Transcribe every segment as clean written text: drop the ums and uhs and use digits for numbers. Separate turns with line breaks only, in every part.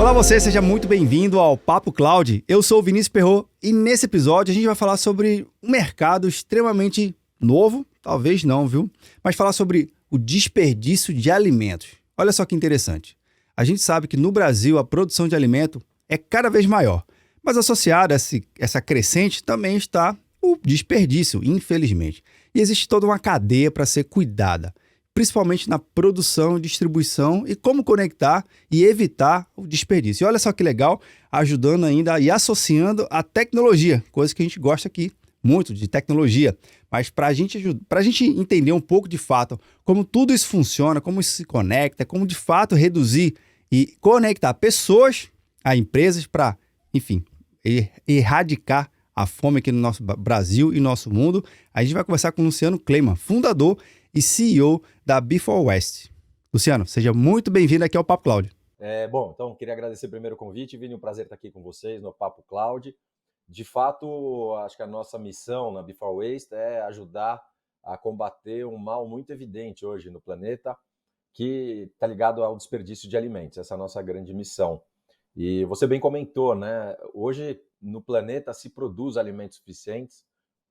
Olá você, seja muito bem-vindo ao Papo Cloud. Eu sou o Vinícius Perrot e nesse episódio a gente vai falar sobre um mercado extremamente novo, talvez não, viu? Mas falar sobre o desperdício de alimentos. Olha só que interessante. A gente sabe que no Brasil a produção de alimento é cada vez maior, mas associada a essa crescente também está o desperdício, infelizmente. E existe toda uma cadeia para ser cuidada, principalmente na produção, distribuição e como conectar e evitar o desperdício. E olha só que legal, ajudando ainda e associando a tecnologia, coisa que a gente gosta aqui muito de tecnologia. Mas para a gente entender um pouco de fato como tudo isso funciona, como isso se conecta, como de fato reduzir e conectar pessoas a empresas para, enfim, erradicar a fome aqui no nosso Brasil e nosso mundo, a gente vai conversar com o Luciano Kleiman, fundador e CEO da Before West. Luciano, seja muito bem-vindo aqui ao Papo Cloud.
Então, queria agradecer primeiro o convite, Vini, um prazer estar aqui com vocês no Papo Cloud. De fato, acho que a nossa missão na Before Waste é ajudar a combater um mal muito evidente hoje no planeta, que está ligado ao desperdício de alimentos. Essa é a nossa grande missão. E você bem comentou, né? Hoje no planeta se produz alimentos suficientes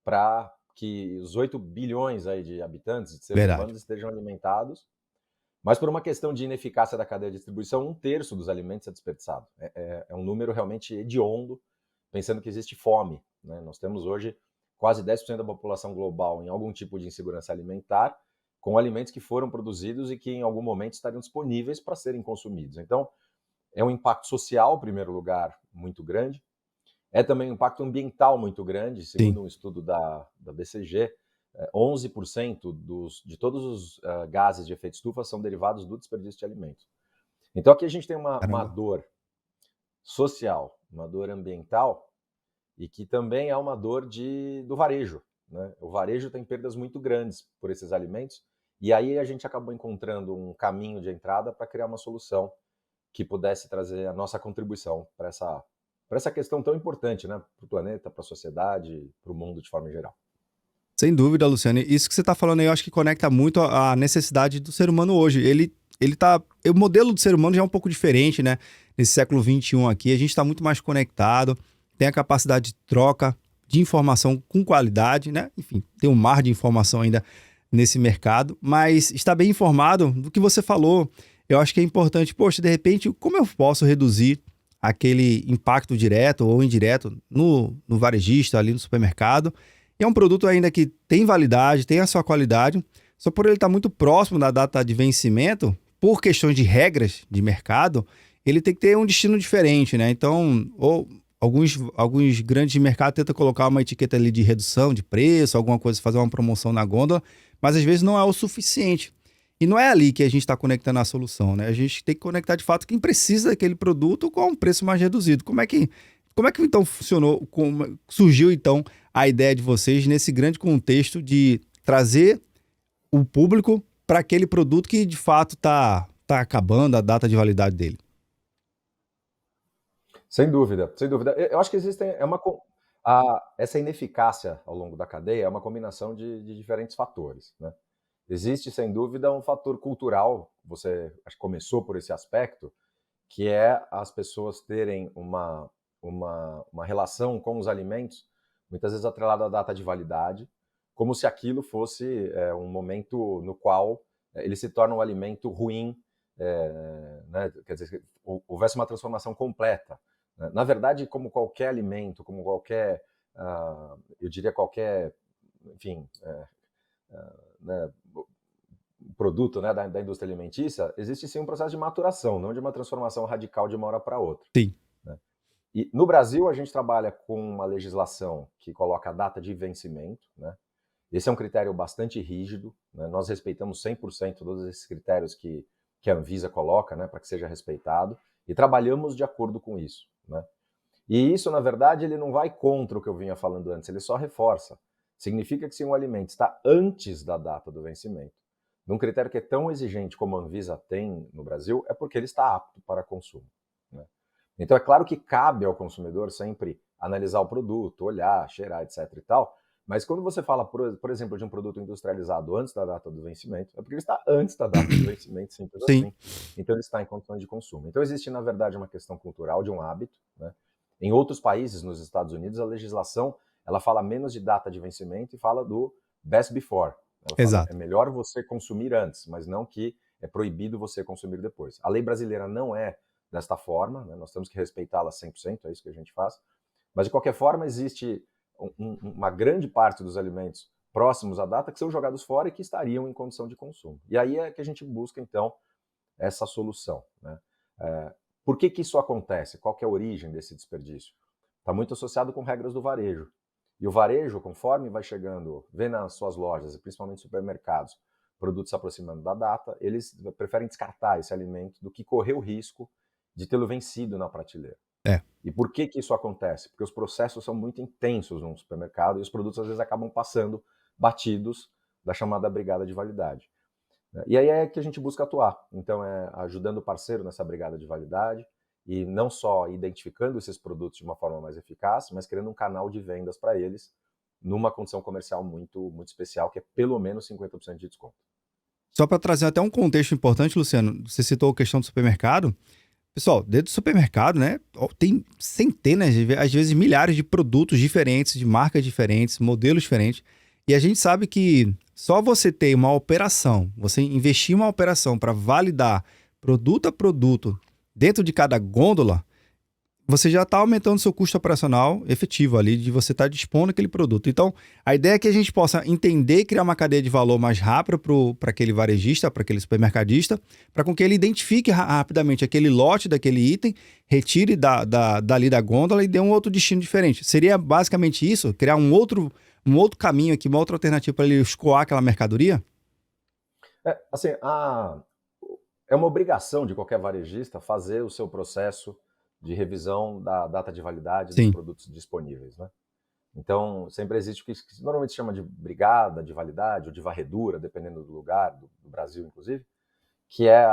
para que os 8 bilhões aí de habitantes, de seres humanos, estejam alimentados. Mas por uma questão de ineficácia da cadeia de distribuição, 1/3 dos alimentos é desperdiçado. É um número realmente hediondo, pensando que existe fome, né? Nós temos hoje quase 10% da população global em algum tipo de insegurança alimentar, com alimentos que foram produzidos e que em algum momento estariam disponíveis para serem consumidos. Então, é um impacto social, em primeiro lugar, muito grande. É também um impacto ambiental muito grande, segundo um estudo da BCG, 11% de todos os gases de efeito estufa são derivados do desperdício de alimentos. Então aqui a gente tem uma dor social, uma dor ambiental e que também é uma dor do varejo, né? O varejo tem perdas muito grandes por esses alimentos e aí a gente acabou encontrando um caminho de entrada para criar uma solução que pudesse trazer a nossa contribuição para essa questão tão importante, né? Para o planeta, para a sociedade, para o mundo de forma geral.
Sem dúvida, Luciano. Isso que você está falando aí, eu acho que conecta muito a necessidade do ser humano hoje. O modelo do ser humano já é um pouco diferente, né? Nesse século XXI aqui, a gente está muito mais conectado, tem a capacidade de troca de informação com qualidade, né? Enfim, tem um mar de informação ainda nesse mercado, mas está bem informado do que você falou. Eu acho que é importante, poxa, de repente, como eu posso reduzir aquele impacto direto ou indireto no varejista, ali no supermercado? E é um produto ainda que tem validade, tem a sua qualidade, só por ele estar muito próximo da data de vencimento, por questões de regras de mercado, ele tem que ter um destino diferente, né? Então, alguns grandes de mercado tentam colocar uma etiqueta ali de redução de preço, alguma coisa, fazer uma promoção na gôndola, mas às vezes não é o suficiente. E não é ali que a gente está conectando a solução, né? A gente tem que conectar de fato quem precisa daquele produto com um preço mais reduzido. Como é que então funcionou, surgiu então a ideia de vocês nesse grande contexto de trazer o público para aquele produto que de fato está acabando a data de validade dele?
Sem dúvida, sem dúvida. Eu acho que essa ineficácia ao longo da cadeia é uma combinação de diferentes fatores, né? Existe, sem dúvida, um fator cultural, você acho que começou por esse aspecto, que é as pessoas terem uma relação com os alimentos, muitas vezes atrelada à data de validade, como se aquilo fosse um momento no qual ele se torna um alimento ruim, né? Quer dizer, houvesse uma transformação completa, né? Na verdade, como qualquer alimento, como qualquer, eu diria qualquer, enfim, né, produto, né, da indústria alimentícia, existe sim um processo de maturação, não de uma transformação radical de uma hora para outra.
Sim.
Né? E no Brasil a gente trabalha com uma legislação que coloca a data de vencimento, né? Esse é um critério bastante rígido, né? Nós respeitamos 100% todos esses critérios que a Anvisa coloca, né, para que seja respeitado, e trabalhamos de acordo com isso, né? E isso, na verdade, ele não vai contra o que eu vinha falando antes, ele só reforça. Significa que se um alimento está antes da data do vencimento, num critério que é tão exigente como a Anvisa tem no Brasil, é porque ele está apto para consumo, né? Então é claro que cabe ao consumidor sempre analisar o produto, olhar, cheirar, etc e tal, Mas quando você fala, por exemplo, de um produto industrializado antes da data do vencimento, é porque ele está antes da data do vencimento, simples
Sim,
assim. Então ele está em condições de consumo. Então existe, na verdade, uma questão cultural de um hábito, né? Em outros países, nos Estados Unidos, a legislação ela fala menos de data de vencimento e fala do best before. Ela fala, é
exato.
melhor você consumir antes, mas não que é proibido você consumir depois. A lei brasileira não é desta forma, né? Nós temos que respeitá-la 100%, é isso que a gente faz. Mas, de qualquer forma, existe uma grande parte dos alimentos próximos à data que são jogados fora e que estariam em condição de consumo. E aí é que a gente busca, então, essa solução, né? Por que isso acontece? Qual que é a origem desse desperdício? Está muito associado com regras do varejo. E o varejo, conforme vai chegando, vê nas suas lojas, e principalmente supermercados, produtos se aproximando da data, eles preferem descartar esse alimento do que correr o risco de tê-lo vencido na prateleira.
É.
E por que isso acontece? Porque os processos são muito intensos num supermercado e os produtos às vezes acabam passando batidos da chamada brigada de validade. E aí é que a gente busca atuar. Então é ajudando o parceiro nessa brigada de validade e não só identificando esses produtos de uma forma mais eficaz, mas criando um canal de vendas para eles numa condição comercial muito, muito especial, que é pelo menos 50% de desconto.
Só para trazer até um contexto importante, Luciano, você citou a questão do supermercado. Pessoal, dentro do supermercado, né, tem centenas, às vezes milhares de produtos diferentes, de marcas diferentes, modelos diferentes. E a gente sabe que só você ter uma operação, você investir uma operação para validar produto a produto dentro de cada gôndola, você já está aumentando o seu custo operacional efetivo ali de você estar dispondo aquele produto. Então, a ideia é que a gente possa entender e criar uma cadeia de valor mais rápida para aquele varejista, para aquele supermercadista, para com que ele identifique rapidamente aquele lote daquele item, retire dali da gôndola e dê um outro destino diferente. Seria basicamente isso? Criar um outro caminho aqui, uma outra alternativa para ele escoar aquela mercadoria?
Assim, é uma obrigação de qualquer varejista fazer o seu processo de revisão da data de validade dos
Sim.
produtos disponíveis, né? Então, sempre existe o que normalmente se chama de brigada de validade ou de varredura, dependendo do lugar, do Brasil, inclusive, que é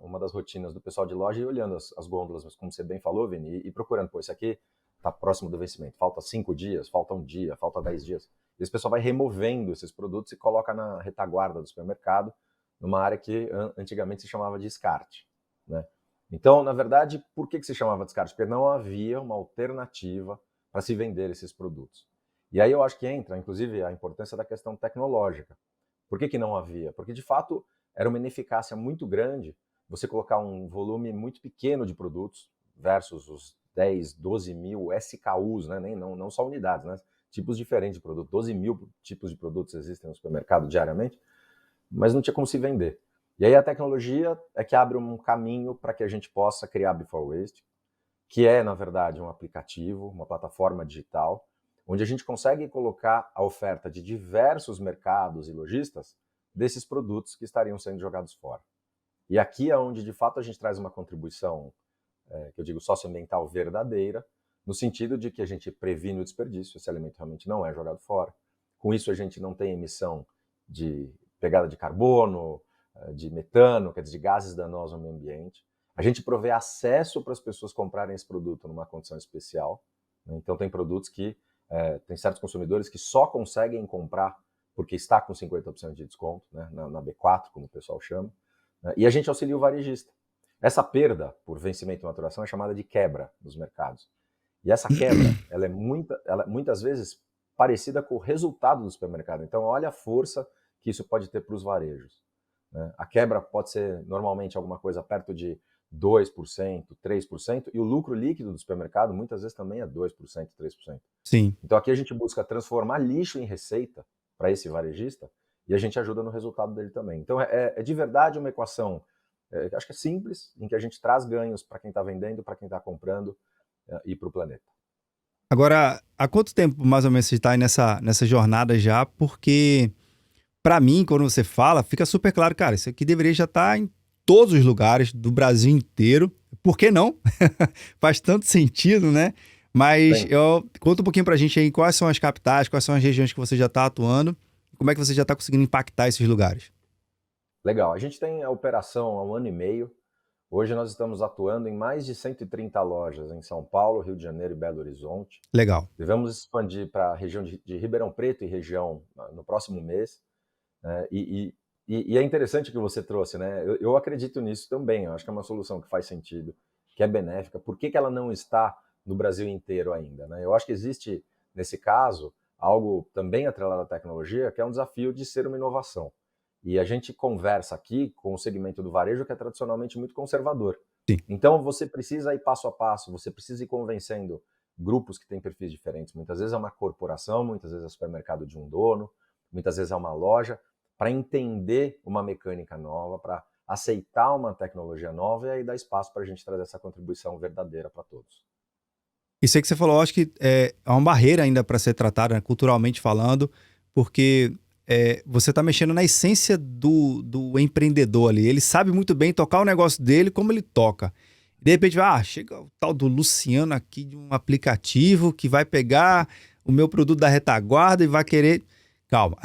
uma das rotinas do pessoal de loja e olhando as gôndolas, mas como você bem falou, Vini, e procurando, pô, esse aqui está próximo do vencimento, falta 5 dias, falta 1 dia, falta 10 dias. E esse pessoal vai removendo esses produtos e coloca na retaguarda do supermercado, numa área que antigamente se chamava de descarte, né? Então, na verdade, por que se chamava descarte? Porque não havia uma alternativa para se vender esses produtos. E aí eu acho que entra, inclusive, a importância da questão tecnológica. Por que não havia? Porque, de fato, era uma ineficácia muito grande você colocar um volume muito pequeno de produtos versus os 10, 12 mil SKUs, né? não só unidades, né? Tipos diferentes de produto. 12 mil tipos de produtos existem no supermercado diariamente, mas não tinha como se vender. E aí a tecnologia é que abre um caminho para que a gente possa criar Before Waste, que é, na verdade, um aplicativo, uma plataforma digital, onde a gente consegue colocar a oferta de diversos mercados e lojistas desses produtos que estariam sendo jogados fora. E aqui é onde, de fato, a gente traz uma contribuição, que eu digo socioambiental verdadeira, no sentido de que a gente previne o desperdício, esse alimento realmente não é jogado fora. Com isso, a gente não tem emissão de pegada de carbono, de metano, quer dizer, de gases danosos ao meio ambiente. A gente provê acesso para as pessoas comprarem esse produto numa condição especial, né? Então tem produtos que tem certos consumidores que só conseguem comprar porque está com 50% de desconto, né? na B4, como o pessoal chama, né? E a gente auxilia o varejista. Essa perda por vencimento e maturação é chamada de quebra nos mercados. E essa quebra, ela é muitas vezes parecida com o resultado do supermercado. Então olha a força que isso pode ter para os varejos, né? A quebra pode ser normalmente alguma coisa perto de 2%, 3%, e o lucro líquido do supermercado muitas vezes também é 2%, 3%.
Sim.
Então aqui a gente busca transformar lixo em receita para esse varejista e a gente ajuda no resultado dele também. Então é de verdade uma equação, acho que é simples, em que a gente traz ganhos para quem está vendendo, para quem está comprando e para o planeta.
Agora, há quanto tempo mais ou menos você está aí nessa jornada já? Porque, para mim, quando você fala, fica super claro, cara, isso aqui deveria já estar em todos os lugares do Brasil inteiro. Por que não? Faz tanto sentido, né? Mas conta um pouquinho pra gente aí quais são as capitais, quais são as regiões que você já está atuando, como é que você já está conseguindo impactar esses lugares.
Legal, a gente tem a operação há 1 ano e meio, Hoje nós estamos atuando em mais de 130 lojas em São Paulo, Rio de Janeiro e Belo Horizonte.
Legal.
Devemos expandir para a região de Ribeirão Preto e região no próximo mês, né? E é interessante o que você trouxe, né? Eu acredito nisso também. Eu acho que é uma solução que faz sentido, que é benéfica. Por que ela não está no Brasil inteiro ainda, né? Eu acho que existe, nesse caso, algo também atrelado à tecnologia, que é um desafio de ser uma inovação. E a gente conversa aqui com o segmento do varejo que é tradicionalmente muito conservador.
Sim.
Então você precisa ir passo a passo, você precisa ir convencendo grupos que têm perfis diferentes. Muitas vezes é uma corporação, muitas vezes é o supermercado de um dono, muitas vezes é uma loja, para entender uma mecânica nova, para aceitar uma tecnologia nova e aí dar espaço para a gente trazer essa contribuição verdadeira para todos.
Isso aí que você falou, acho que é uma barreira ainda para ser tratada, né, culturalmente falando, porque você está mexendo na essência do empreendedor ali. Ele sabe muito bem tocar o negócio dele como ele toca. De repente, chega o tal do Luciano aqui de um aplicativo que vai pegar o meu produto da retaguarda e vai querer. Calma.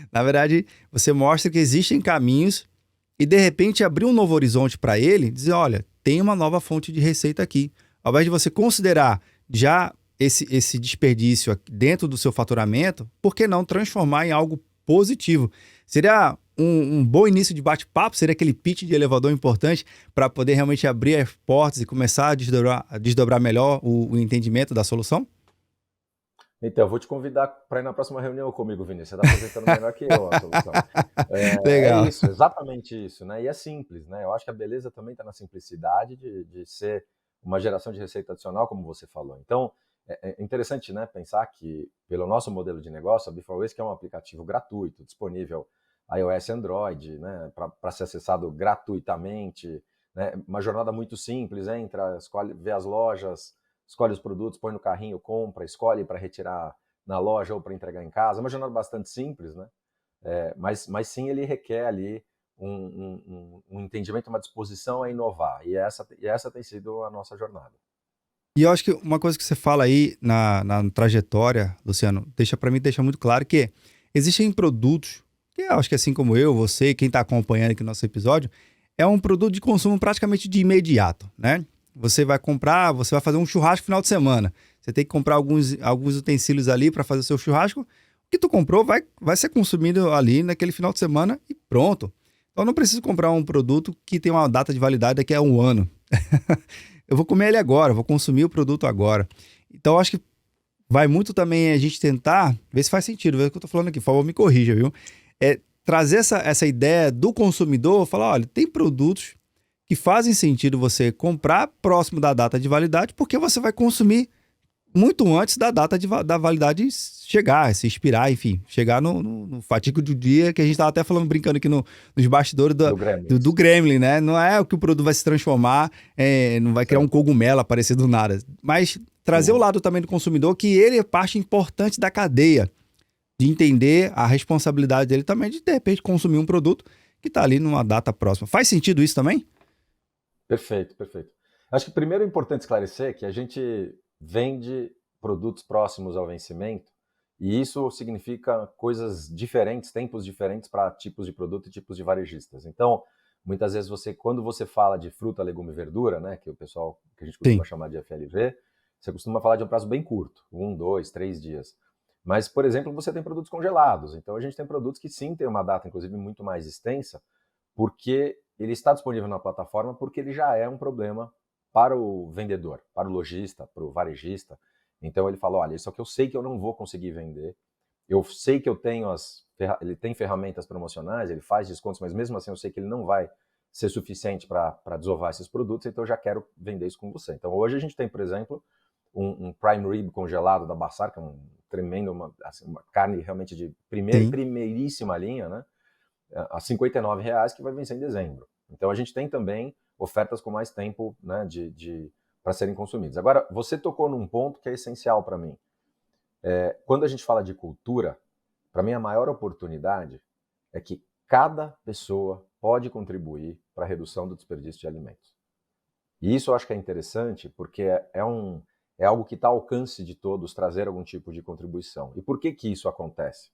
Na verdade, você mostra que existem caminhos e de repente abrir um novo horizonte para ele, dizer, olha, tem uma nova fonte de receita aqui. Ao invés de você considerar já esse desperdício dentro do seu faturamento, por que não transformar em algo positivo? Seria um bom início de bate-papo, seria aquele pitch de elevador importante para poder realmente abrir as portas e começar a desdobrar melhor o entendimento da solução?
Então, eu vou te convidar para ir na próxima reunião comigo, Vinícius. Você está apresentando melhor que eu a solução. É
Legal.
isso, exatamente isso, né? E é simples, né? Eu acho que a beleza também está na simplicidade de ser uma geração de receita adicional, como você falou. Então, é interessante, né, pensar que, pelo nosso modelo de negócio, a Beforways, que é um aplicativo gratuito, disponível iOS e Android, né, para ser acessado gratuitamente, né? Uma jornada muito simples, entra, escolhe, vê as lojas, escolhe os produtos, põe no carrinho, compra, escolhe para retirar na loja ou para entregar em casa. É uma jornada bastante simples, né? Mas sim, ele requer ali um entendimento, uma disposição a inovar. E essa tem sido a nossa jornada.
E eu acho que uma coisa que você fala aí na trajetória, Luciano, deixa muito claro que existem produtos que eu acho que assim como eu, você, quem está acompanhando aqui o nosso episódio, é um produto de consumo praticamente de imediato, né? Você vai comprar, você vai fazer um churrasco no final de semana. Você tem que comprar alguns utensílios ali para fazer o seu churrasco. O que tu comprou vai ser consumido ali naquele final de semana e pronto. Então eu não preciso comprar um produto que tem uma data de validade daqui a um ano. Eu vou comer ele agora, vou consumir o produto agora. Então, eu acho que vai muito também a gente tentar ver se faz sentido, ver o que eu tô falando aqui, por favor, me corrija, viu? Trazer essa ideia do consumidor, falar, olha, tem produtos que fazem sentido você comprar próximo da data de validade, porque você vai consumir muito antes da data da validade chegar, se expirar, enfim, chegar no fatídico do dia que a gente estava até falando, brincando aqui nos bastidores
Do
do
Gremlins.
Gremlin, né? Não é o que o produto vai se transformar, não vai criar um
Certo.
cogumelo aparecer do nada, mas trazer o
Uhum.
lado também do consumidor, que ele é parte importante da cadeia, de entender a responsabilidade dele também de repente, consumir um produto que está ali numa data próxima. Faz sentido isso também?
Perfeito, perfeito. Acho que primeiro é importante esclarecer que a gente vende produtos próximos ao vencimento e isso significa coisas diferentes, tempos diferentes para tipos de produto e tipos de varejistas. Então, muitas vezes quando você fala de fruta, legume e verdura, né, que o pessoal que a gente costuma
Sim.
chamar de FLV, você costuma falar de um prazo bem curto, 1, 2, 3 dias. Mas, por exemplo, você tem produtos congelados. Então, a gente tem produtos que sim tem uma data, inclusive, muito mais extensa, porque ele está disponível na plataforma porque ele já é um problema para o vendedor, para o lojista, para o varejista. Então ele fala, olha, isso aqui eu sei que eu não vou conseguir vender, eu sei que eu tenho ele tem ferramentas promocionais, ele faz descontos, mas mesmo assim eu sei que ele não vai ser suficiente para desovar esses produtos, então eu já quero vender isso com você. Então hoje a gente tem, por exemplo, um prime rib congelado da Bassar, que é um tremendo, uma carne realmente de
Sim.
primeiríssima linha, né? A R$ 59 que vai vencer em dezembro. Então a gente tem também ofertas com mais tempo, né, para serem consumidas. Agora, você tocou num ponto que é essencial para mim. Quando a gente fala de cultura, para mim a maior oportunidade é que cada pessoa pode contribuir para a redução do desperdício de alimentos. E isso eu acho que é interessante porque é algo que está ao alcance de todos trazer algum tipo de contribuição. E por que isso acontece?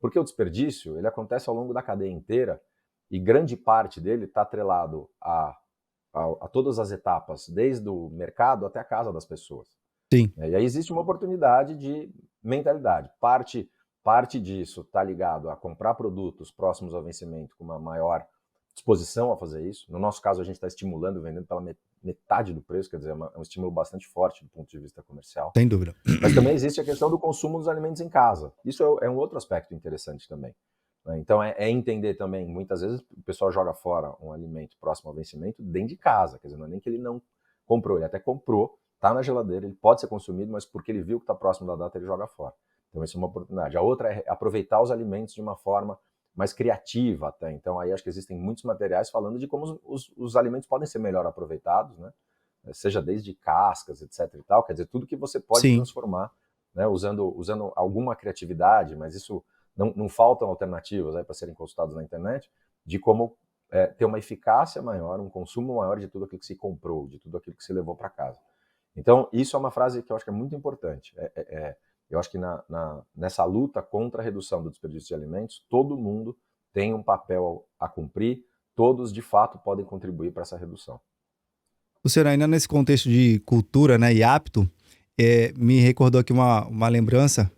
Porque o desperdício ele acontece ao longo da cadeia inteira e grande parte dele está atrelado a a todas as etapas, desde o mercado até a casa das pessoas.
Sim.
E aí existe uma oportunidade de mentalidade. Parte disso está ligado a comprar produtos próximos ao vencimento com uma maior disposição a fazer isso. No nosso caso, a gente está estimulando, vendendo pela metade do preço, quer dizer, é um estímulo bastante forte do ponto de vista comercial.
Sem dúvida.
Mas também existe a questão do consumo dos alimentos em casa. Isso é um outro aspecto interessante também. Então, é entender também, muitas vezes o pessoal joga fora um alimento próximo ao vencimento dentro de casa, quer dizer, não é nem que ele não comprou, ele até comprou, está na geladeira, ele pode ser consumido, mas porque ele viu que está próximo da data, ele joga fora. Então, isso é uma oportunidade. A outra é aproveitar os alimentos de uma forma mais criativa até. Então, aí acho que existem muitos materiais falando de como os alimentos podem ser melhor aproveitados, né? Seja desde cascas, etc e tal, quer dizer, tudo que você pode transformar, né? Usando alguma criatividade, mas isso não faltam alternativas para serem consultadas na internet, de como ter uma eficácia maior, um consumo maior de tudo aquilo que se comprou, de tudo aquilo que se levou para casa. Então, isso é uma frase que eu acho que é muito importante. Eu acho que nessa luta contra a redução do desperdício de alimentos, todo mundo tem um papel a cumprir, todos de fato podem contribuir para essa redução.
Luciano, ainda nesse contexto de cultura, né, e hábito, me recordou aqui uma lembrança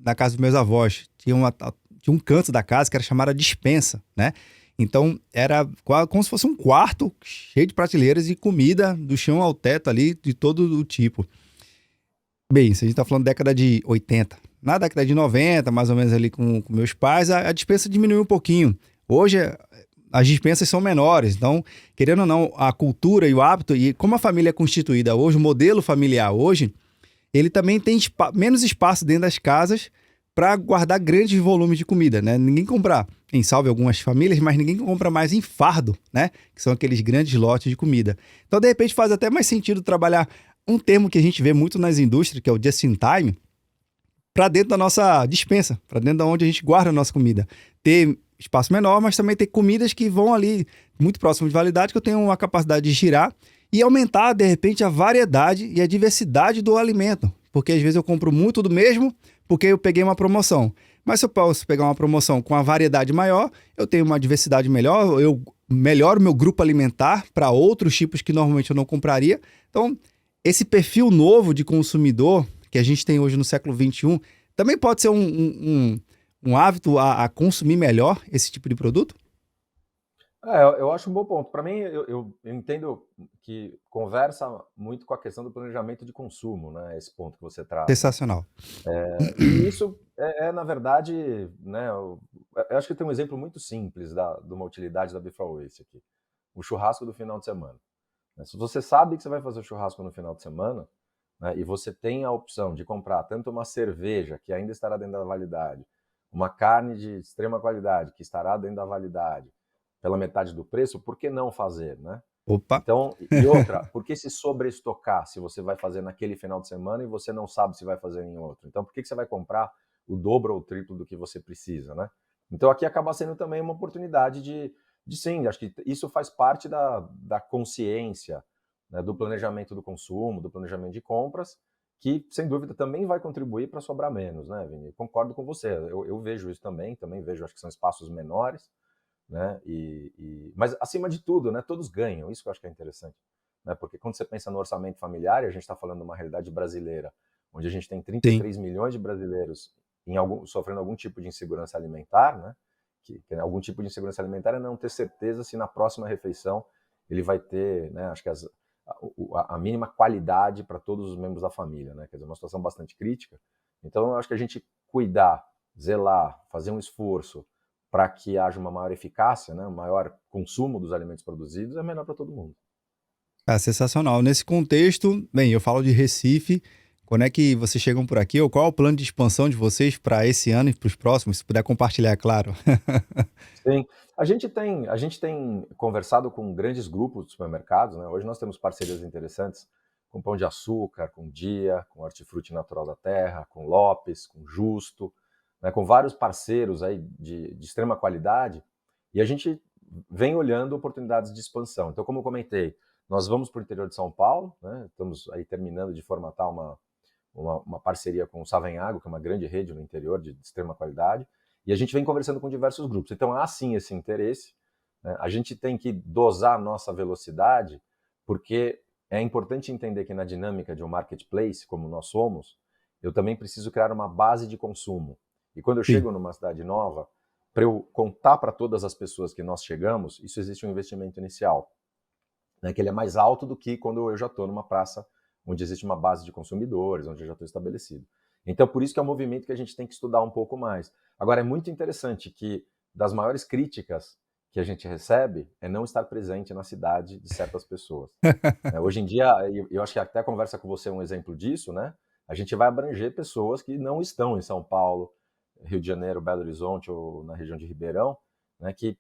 na casa dos meus avós. Tinha um canto da casa que era chamada despensa, né? Então, era como se fosse um quarto cheio de prateleiras e comida do chão ao teto ali, de todo o tipo. Bem, se a gente está falando da década de 80. Na década de 90, mais ou menos ali com meus pais, a despensa diminuiu um pouquinho. Hoje, as dispensas são menores. Então, querendo ou não, a cultura e o hábito, e como a família é constituída hoje, o modelo familiar hoje, ele também tem menos espaço dentro das casas para guardar grandes volumes de comida, né? Ninguém compra, em salve algumas famílias, mas ninguém compra mais em fardo, né? Que são aqueles grandes lotes de comida. Então, de repente, faz até mais sentido trabalhar um termo que a gente vê muito nas indústrias, que é o just in time, para dentro da nossa despensa, para dentro da onde a gente guarda a nossa comida. Ter espaço menor, mas também ter comidas que vão ali muito próximo de validade, que eu tenho uma capacidade de girar e aumentar, de repente, a variedade e a diversidade do alimento. Porque às vezes eu compro muito do mesmo porque eu peguei uma promoção. Mas se eu posso pegar uma promoção com uma variedade maior, eu tenho uma diversidade melhor, eu melhoro o meu grupo alimentar para outros tipos que normalmente eu não compraria. Então, esse perfil novo de consumidor que a gente tem hoje no século XXI também pode ser um hábito a consumir melhor esse tipo de produto?
Eu acho um bom ponto. Para mim, eu entendo que conversa muito com a questão do planejamento de consumo, né? Esse ponto que você traz, né?
Sensacional.
E isso na verdade, né? Eu acho que tem um exemplo muito simples de uma utilidade da Before Waste aqui. O churrasco do final de semana. Se você sabe que você vai fazer o churrasco no final de semana, né, e você tem a opção de comprar tanto uma cerveja, que ainda estará dentro da validade, uma carne de extrema qualidade, que estará dentro da validade, pela metade do preço, por que não fazer, né?
Opa!
Então, e outra, por que se sobreestocar se você vai fazer naquele final de semana e você não sabe se vai fazer em outro? Então, por que você vai comprar o dobro ou o triplo do que você precisa, né? Então, aqui acaba sendo também uma oportunidade de sim, acho que isso faz parte da consciência, né, do planejamento do consumo, do planejamento de compras, que, sem dúvida, também vai contribuir para sobrar menos, né, Vini? Concordo com você, eu vejo isso também vejo, acho que são espaços menores, né? Mas, acima de tudo, né, todos ganham, isso que eu acho que é interessante. Né? Porque quando você pensa no orçamento familiar, e a gente está falando de uma realidade brasileira, onde a gente tem
Sim.
33 milhões de brasileiros sofrendo algum tipo de insegurança alimentar, né? Que algum tipo de insegurança alimentar é não ter certeza se na próxima refeição ele vai ter, né, acho que a mínima qualidade para todos os membros da família, né? Quer dizer, uma situação bastante crítica. Então, eu acho que a gente cuidar, zelar, fazer um esforço para que haja uma maior eficácia, né, um maior consumo dos alimentos produzidos, é melhor para todo mundo.
Sensacional. Nesse contexto, bem, eu falo de Recife. Quando é que vocês chegam por aqui? Ou qual é o plano de expansão de vocês para esse ano e para os próximos? Se puder compartilhar, é claro.
Sim. A gente tem conversado com grandes grupos de supermercados, né? Hoje nós temos parcerias interessantes com Pão de Açúcar, com Dia, com Hortifruti Natural da Terra, com Lopes, com Justo, né? Com vários parceiros aí de extrema qualidade, e a gente vem olhando oportunidades de expansão. Então, como eu comentei, nós vamos para o interior de São Paulo, né? Estamos aí terminando de formatar uma parceria com o Savenhago, que é uma grande rede no interior de extrema qualidade, e a gente vem conversando com diversos grupos. Então, há sim esse interesse, né? A gente tem que dosar a nossa velocidade, porque é importante entender que na dinâmica de um marketplace, como nós somos, eu também preciso criar uma base de consumo. E quando eu
Sim.
chego numa cidade nova, para eu contar para todas as pessoas que nós chegamos, isso existe um investimento inicial, né, que ele é mais alto do que quando eu já estou numa praça onde existe uma base de consumidores, onde eu já estou estabelecido. Então, por isso que é um movimento que a gente tem que estudar um pouco mais. Agora, é muito interessante que das maiores críticas que a gente recebe é não estar presente na cidade de certas pessoas. Hoje em dia, eu acho que até a conversa com você é um exemplo disso, né? A gente vai abranger pessoas que não estão em São Paulo, Rio de Janeiro, Belo Horizonte ou na região de Ribeirão, né? Que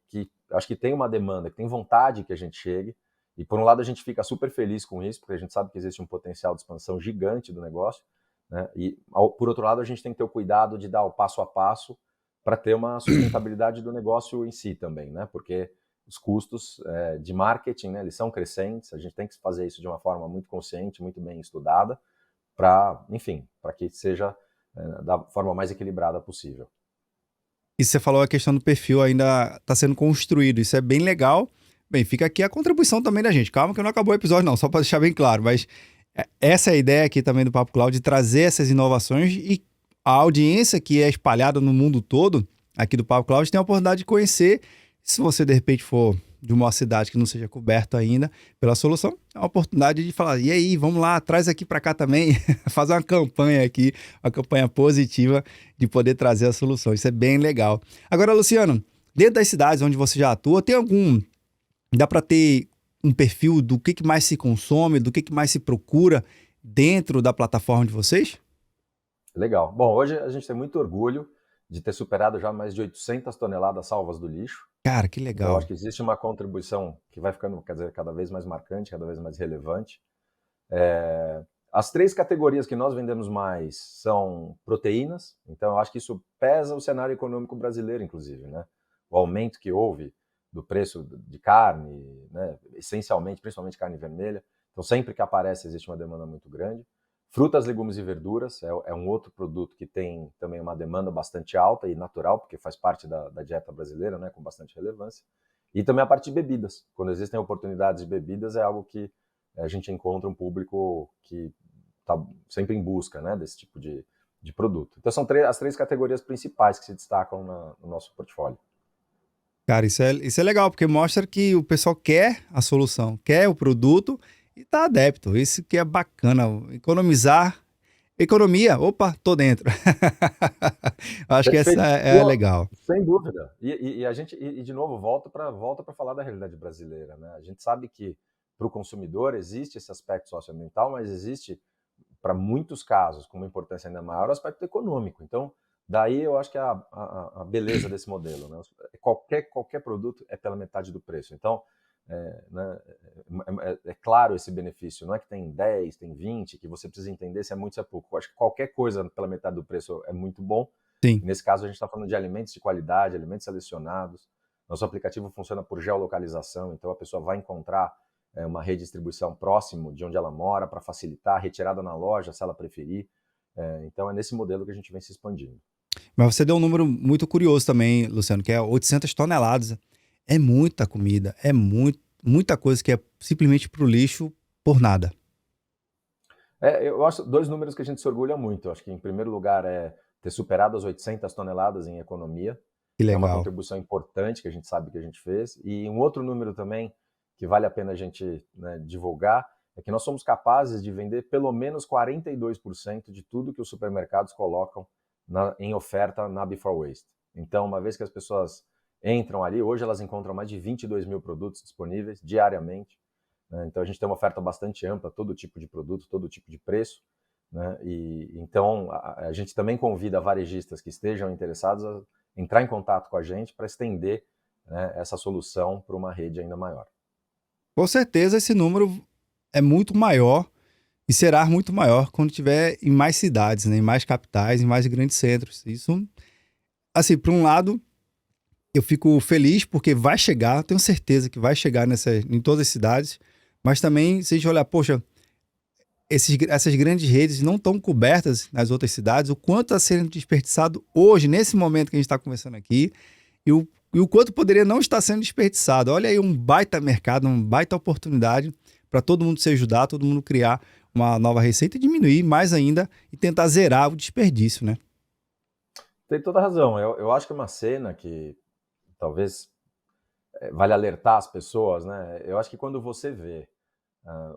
acho que tem uma demanda, que tem vontade que a gente chegue. E por um lado a gente fica super feliz com isso, porque a gente sabe que existe um potencial de expansão gigante do negócio, né? E por outro lado a gente tem que ter o cuidado de dar o passo a passo para ter uma sustentabilidade do negócio em si também, né? Porque os custos de marketing, né, eles são crescentes, a gente tem que fazer isso de uma forma muito consciente, muito bem estudada, para, enfim, para que seja da forma mais equilibrada possível.
E você falou a questão do perfil ainda está sendo construído, isso é bem legal. Bem, fica aqui a contribuição também da gente. Calma que não acabou o episódio não, só para deixar bem claro, mas essa é a ideia aqui também do Papo Cloud, de trazer essas inovações e a audiência que é espalhada no mundo todo, aqui do Papo Cloud, tem a oportunidade de conhecer. Se você de repente for de uma cidade que não seja coberta ainda pela solução, é uma oportunidade de falar, e aí, vamos lá, traz aqui para cá também, fazer uma campanha aqui, uma campanha positiva de poder trazer a solução. Isso é bem legal. Agora, Luciano, dentro das cidades onde você já atua, tem algum... Dá para ter um perfil do que mais se consome, do que mais se procura dentro da plataforma de vocês?
Legal. Bom, hoje a gente tem muito orgulho de ter superado já mais de 800 toneladas salvas do lixo.
Cara, que
Então, acho
legal.
que existe uma contribuição que vai ficando, quer dizer, cada vez mais marcante, cada vez mais relevante. As três categorias que nós vendemos mais são proteínas, então eu acho que isso pesa o cenário econômico brasileiro, inclusive, né? O aumento que houve do preço de carne, né? Essencialmente, principalmente carne vermelha. Então, sempre que aparece, existe uma demanda muito grande. Frutas, legumes e verduras é um outro produto que tem também uma demanda bastante alta e natural, porque faz parte da dieta brasileira, né? Com bastante relevância. E também a parte de bebidas. Quando existem oportunidades de bebidas, é algo que a gente encontra um público que está sempre em busca, né, desse tipo de produto. Então são as três categorias principais que se destacam no nosso portfólio.
Cara, isso é legal, porque mostra que o pessoal quer a solução, quer o produto e tá adepto. Isso que é bacana. Economizar. Economia, opa, tô dentro. Acho que essa
Perfeito.
é legal.
Sem dúvida. A gente, de novo, volta para falar da realidade brasileira, né? A gente sabe que para o consumidor existe esse aspecto socioambiental, mas existe, para muitos casos, com uma importância ainda maior, o aspecto econômico. Então, daí eu acho que é a beleza desse modelo, né? Qualquer produto é pela metade do preço. Então, né, é claro esse benefício. Não é que tem 10, tem 20, que você precisa entender se é muito, se é pouco. Eu acho que qualquer coisa pela metade do preço é muito bom.
Sim.
Nesse caso, a gente está falando de alimentos de qualidade, alimentos selecionados. Nosso aplicativo funciona por geolocalização, então a pessoa vai encontrar uma rede de distribuição próximo de onde ela mora para facilitar a retirada na loja, se ela preferir. Então é nesse modelo que a gente vem se expandindo.
Mas você deu um número muito curioso também, Luciano, que é 800 toneladas. É muita comida, é muita coisa que é simplesmente pro lixo por nada.
Eu acho dois números que a gente se orgulha muito. Eu acho que, em primeiro lugar, é ter superado as 800 toneladas em economia.
Que
É uma
legal.
contribuição importante que a gente sabe que a gente fez. E um outro número também que vale a pena a gente, né, divulgar é que nós somos capazes de vender pelo menos 42% de tudo que os supermercados colocam em oferta na Before Waste. Então, uma vez que as pessoas entram ali, hoje elas encontram mais de 22 mil produtos disponíveis diariamente, né? Então a gente tem uma oferta bastante ampla, todo tipo de produto, todo tipo de preço, né? E então a gente também convida varejistas que estejam interessados a entrar em contato com a gente para estender, né, essa solução para uma rede ainda maior.
Com certeza esse número é muito maior e será muito maior quando tiver em mais cidades, né? Em mais capitais, em mais grandes centros. Isso, assim, por um lado, eu fico feliz porque vai chegar, tenho certeza que vai chegar em todas as cidades, mas também, se a gente olhar, poxa, essas grandes redes não estão cobertas nas outras cidades, o quanto está sendo desperdiçado hoje, nesse momento que a gente está conversando aqui, e e o quanto poderia não estar sendo desperdiçado. Olha aí um baita mercado, uma baita oportunidade para todo mundo se ajudar, todo mundo criar uma nova receita e diminuir mais ainda e tentar zerar o desperdício, né?
Tem toda a razão. Eu acho que é uma cena que talvez vale alertar as pessoas, né? Eu acho que quando você vê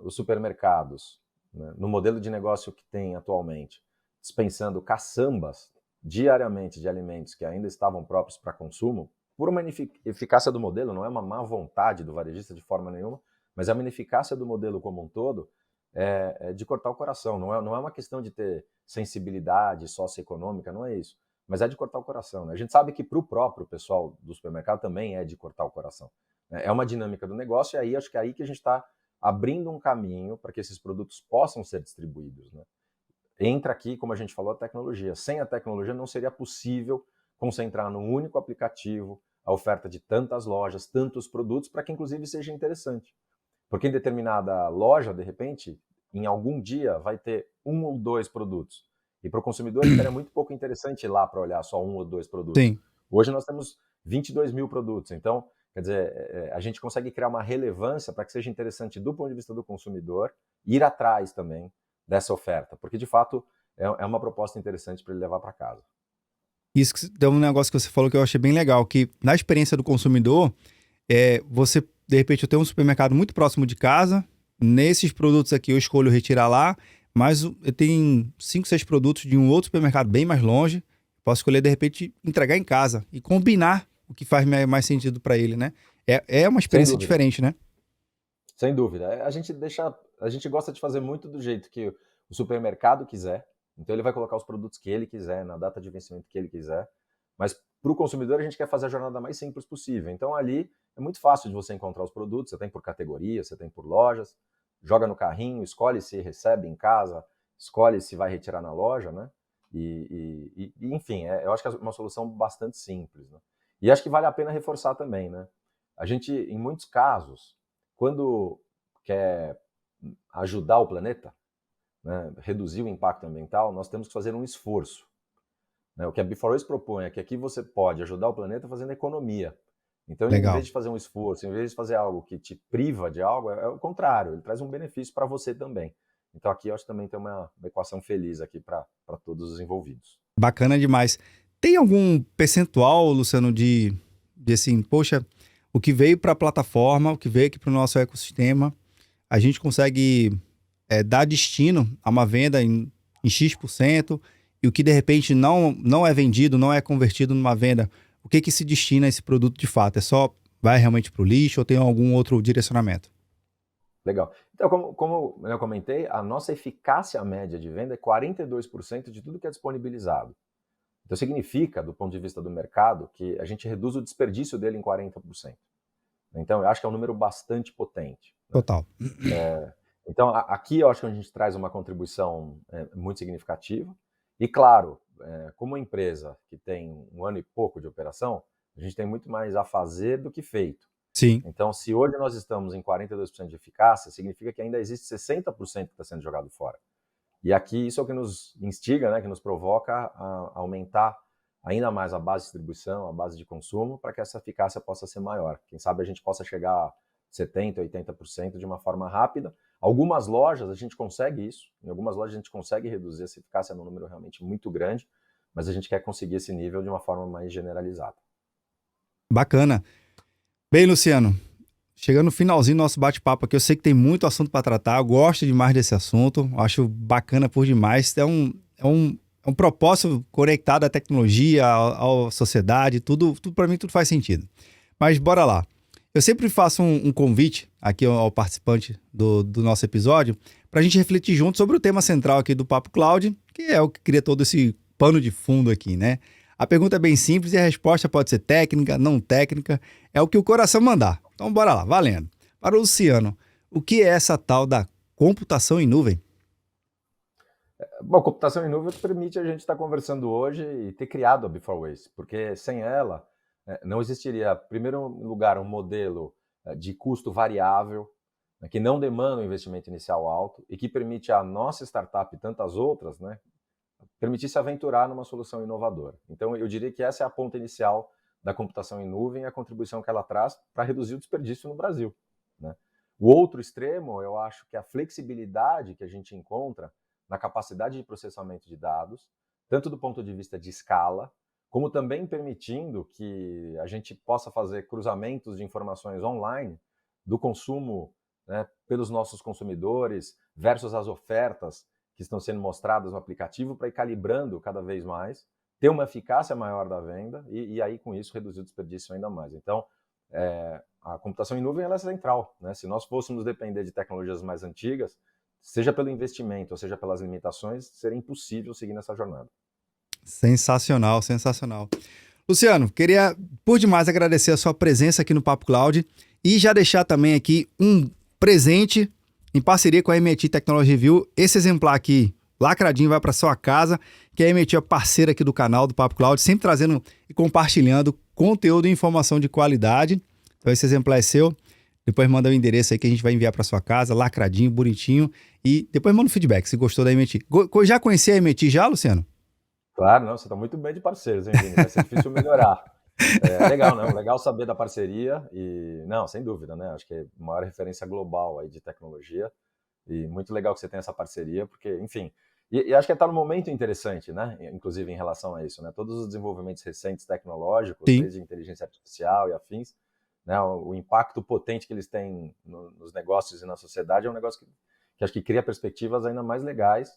os supermercados, né, no modelo de negócio que tem atualmente, dispensando caçambas diariamente de alimentos que ainda estavam próprios para consumo, por uma ineficácia do modelo, não é uma má vontade do varejista de forma nenhuma, mas é uma ineficácia do modelo como um todo, é de cortar o coração. Não é uma questão de ter sensibilidade socioeconômica, não é isso. Mas é de cortar o coração. Né? A gente sabe que para o próprio pessoal do supermercado também é de cortar o coração. Né? É uma dinâmica do negócio e aí acho que é aí que a gente está abrindo um caminho para que esses produtos possam ser distribuídos. Né? Entra aqui, como a gente falou, a tecnologia. Sem a tecnologia não seria possível concentrar num único aplicativo a oferta de tantas lojas, tantos produtos, para que inclusive seja interessante. Porque em determinada loja, de repente, em algum dia vai ter um ou dois produtos. E para o consumidor é muito pouco interessante ir lá para olhar só um ou dois produtos.
Sim.
Hoje nós temos 22 mil produtos. Então, quer dizer, a gente consegue criar uma relevância para que seja interessante do ponto de vista do consumidor, ir atrás também dessa oferta. Porque, de fato, é uma proposta interessante para ele levar para casa.
Isso que é um negócio que você falou que eu achei bem legal, que na experiência do consumidor, você, de repente, eu tenho um supermercado muito próximo de casa, nesses produtos aqui eu escolho retirar lá, mas eu tenho 5, 6 produtos de um outro supermercado bem mais longe, posso escolher, de repente, entregar em casa e combinar o que faz mais sentido para ele, né? É uma
Sem
experiência
dúvida.
diferente, né?
Sem dúvida. A gente gosta de fazer muito do jeito que o supermercado quiser. Então ele vai colocar os produtos que ele quiser, na data de vencimento que ele quiser. Mas para o consumidor a gente quer fazer a jornada mais simples possível. Então ali é muito fácil de você encontrar os produtos. Você tem por categoria, você tem por lojas. Joga no carrinho, escolhe se recebe em casa, escolhe se vai retirar na loja, né? Enfim, eu acho que é uma solução bastante simples. Né? E acho que vale a pena reforçar também, né? A gente, em muitos casos, quando quer ajudar o planeta, né, reduzir o impacto ambiental, nós temos que fazer um esforço. Né? O que a Before propõe é que aqui você pode ajudar o planeta fazendo economia. Então, em
Legal.
vez de fazer um esforço, em vez de fazer algo que te priva de algo, é o contrário, ele traz um benefício para você também. Então, aqui eu acho que também tem uma equação feliz aqui para todos os envolvidos.
Bacana demais. Tem algum percentual, Luciano, de assim, poxa, o que veio para a plataforma, o que veio aqui para o nosso ecossistema, a gente consegue dar destino a uma venda em X%, e o que de repente não é vendido, não é convertido numa venda, o que se destina a esse produto de fato? É só vai realmente para o lixo ou tem algum outro direcionamento?
Legal. Então, como eu comentei, a nossa eficácia média de venda é 42% de tudo que é disponibilizado. Então, significa, do ponto de vista do mercado, que a gente reduz o desperdício dele em 40%. Então, eu acho que é um número bastante potente. Né?
Total.
Então, aqui eu acho que a gente traz uma contribuição muito significativa. E, claro, como empresa que tem 1 ano e pouco de operação, a gente tem muito mais a fazer do que feito.
Sim.
Então, se hoje nós estamos em 42% de eficácia, significa que ainda existe 60% que está sendo jogado fora. E aqui isso é o que nos instiga, né, que nos provoca a aumentar ainda mais a base de distribuição, a base de consumo, para que essa eficácia possa ser maior. Quem sabe a gente possa chegar a 70%, 80% de uma forma rápida. Algumas lojas a gente consegue isso, em algumas lojas a gente consegue reduzir essa eficácia num número realmente muito grande, mas a gente quer conseguir esse nível de uma forma mais generalizada.
Bacana. Bem, Luciano, chegando no finalzinho do nosso bate-papo aqui, eu sei que tem muito assunto para tratar, eu gosto demais desse assunto, acho bacana por demais. É um propósito conectado à tecnologia, à sociedade, tudo para mim tudo faz sentido. Mas bora lá. Eu sempre faço um convite aqui ao participante do nosso episódio para a gente refletir junto sobre o tema central aqui do Papo Cloud, que é o que cria todo esse pano de fundo aqui, né? A pergunta é bem simples e a resposta pode ser técnica, não técnica, é o que o coração mandar. Então bora lá, valendo. Para o Luciano, o que é essa tal da computação em nuvem?
Bom, computação em nuvem permite a gente estar conversando hoje e ter criado a Before Waste, porque sem ela não existiria, em primeiro lugar, um modelo de custo variável, né, que não demanda um investimento inicial alto e que permite a nossa startup e tantas outras, né, permitir se aventurar numa solução inovadora. Então, eu diria que essa é a ponta inicial da computação em nuvem e a contribuição que ela traz para reduzir o desperdício no Brasil, né? O outro extremo, eu acho que a flexibilidade que a gente encontra na capacidade de processamento de dados, tanto do ponto de vista de escala, como também permitindo que a gente possa fazer cruzamentos de informações online do consumo, né, pelos nossos consumidores versus as ofertas que estão sendo mostradas no aplicativo para ir calibrando cada vez mais, ter uma eficácia maior da venda e aí com isso reduzir o desperdício ainda mais. Então, a computação em nuvem ela é central, né? Se nós fôssemos depender de tecnologias mais antigas, seja pelo investimento ou seja pelas limitações, seria impossível seguir nessa jornada.
Sensacional, sensacional. Luciano, queria por demais agradecer a sua presença aqui no Papo Cloud e já deixar também aqui um presente em parceria com a MIT Technology Review. Esse exemplar aqui, lacradinho, vai para sua casa, que a MIT é parceira aqui do canal do Papo Cloud, sempre trazendo e compartilhando conteúdo e informação de qualidade. Então esse exemplar é seu. Depois manda o endereço aí que a gente vai enviar para sua casa, lacradinho, bonitinho. E depois manda um feedback se gostou da MIT. Já conhecia a MIT já, Luciano?
Claro, não, você está muito bem de parceiros, hein, Vini? Vai ser difícil melhorar. Legal, não? Legal saber da parceria e, não, sem dúvida, né? Acho que é a maior referência global aí de tecnologia e muito legal que você tenha essa parceria, porque, enfim, e acho que está num momento interessante, né? Inclusive em relação a isso, né? Todos os desenvolvimentos recentes tecnológicos,
Sim.
desde inteligência artificial e afins, né? O impacto potente que eles têm nos negócios e na sociedade é um negócio que acho que cria perspectivas ainda mais legais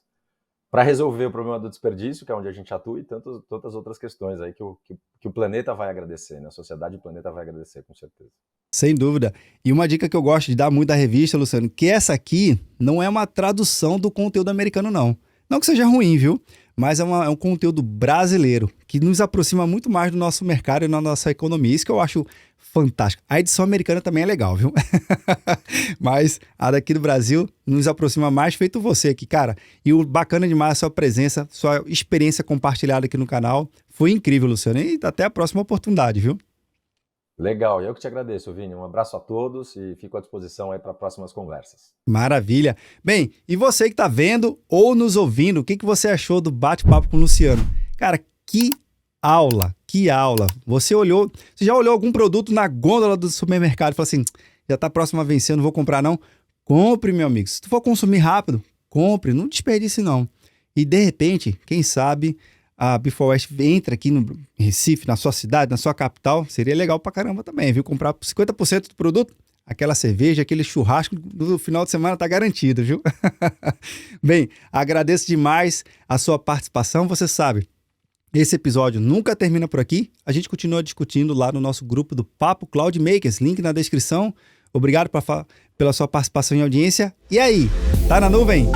para resolver o problema do desperdício, que é onde a gente atua, e tantas outras questões aí que o planeta vai agradecer, né? A sociedade e o planeta vai agradecer, com certeza.
Sem dúvida. E uma dica que eu gosto de dar muito da revista, Luciano, que essa aqui não é uma tradução do conteúdo americano, não. Não que seja ruim, viu? Mas é um conteúdo brasileiro, que nos aproxima muito mais do nosso mercado e da nossa economia. Isso que eu acho fantástico. A edição americana também é legal, viu? Mas a daqui do Brasil nos aproxima mais, feito você aqui, cara. E o bacana demais a sua presença, sua experiência compartilhada aqui no canal. Foi incrível, Luciano. E até a próxima oportunidade, viu?
Legal, eu que te agradeço, Vini. Um abraço a todos e fico à disposição aí para próximas conversas.
Maravilha. Bem, e você que está vendo ou nos ouvindo, o que você achou do bate-papo com o Luciano? Cara, que aula, que aula. Você já olhou algum produto na gôndola do supermercado e falou assim, já está próximo a vencer, não vou comprar não? Compre, meu amigo. Se tu for consumir rápido, compre, não desperdice não. E de repente, quem sabe a Before West entra aqui no Recife, na sua cidade, na sua capital, seria legal pra caramba também, viu? Comprar 50% do produto, aquela cerveja, aquele churrasco no final de semana tá garantido, viu? Bem, agradeço demais a sua participação, você sabe, esse episódio nunca termina por aqui, a gente continua discutindo lá no nosso grupo do Papo Cloud Makers, link na descrição. Obrigado pela sua participação e audiência. E aí, tá na nuvem?